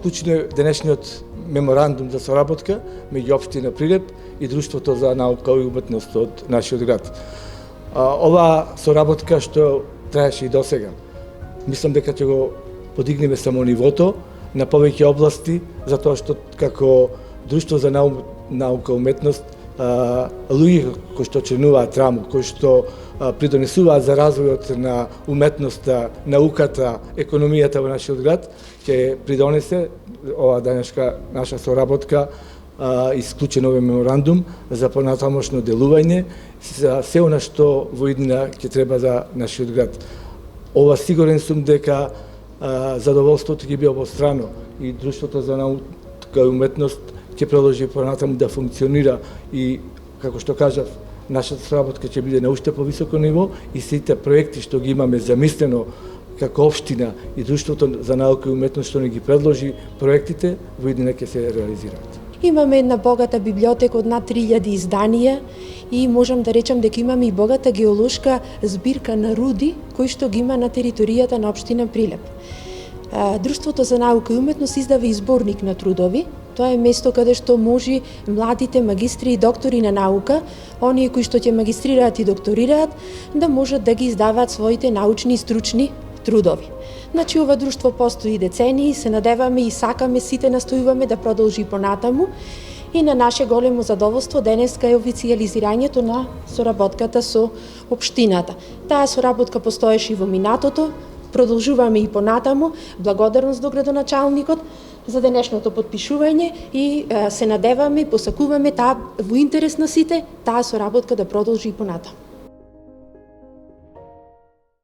Вклучено е денешниот меморандум за соработка меѓу општина Прилеп и Друштвото за наука и уметност од нашиот град. Оваа соработка што траеше и досега, мислам дека ќе го подигнеме само нивото на повеќе области, затоа што како Друштво за наука и уметност, луѓе кои што членуваат таму, кои што придонесуваат за развојот на уметноста, науката, економијата во нашиот град, ќе придонесе ова денешка наша соработка, исклучен овој меморандум за понатамошно делување, за се она што во иднина ќе треба за нашиот град. Ова сигурен сум дека задоволството ќе биде обострано и Друштвото за наука и уметност ќе продолжи понатаму да функционира и, како што кажав, нашата соработка ќе биде на уште повисоко ниво и сите проекти што ги имаме замислено како општина и Друштвото за наука и уметност што ни ги предложи проектите, во иднина ќе се реализираат. Имаме една богата библиотека од над 3000 изданија и можам да речам дека имаме и богата геолошка збирка на руди кои што ги има на територијата на општина Прилеп. Друштвото за наука и уметност издава и зборник на трудови. Тоа е место каде што може младите магистри и доктори на наука, оние кои што ќе магистрираат и докторираат, да можат да ги издаваат своите научни и стручни трудови. Значи, ова друштво постои децении, се надеваме и сакаме, сите настојуваме да продолжи понатаму и на наше големо задоволство денеска е официјализирањето на соработката со општината. Таа соработка постоеше и во минатото, продолжуваме и понатаму, благодарност до градоначалникот за денешното подпишување и се надеваме и посакуваме таа во интерес на сите, таа соработка да продолжи и понатаму.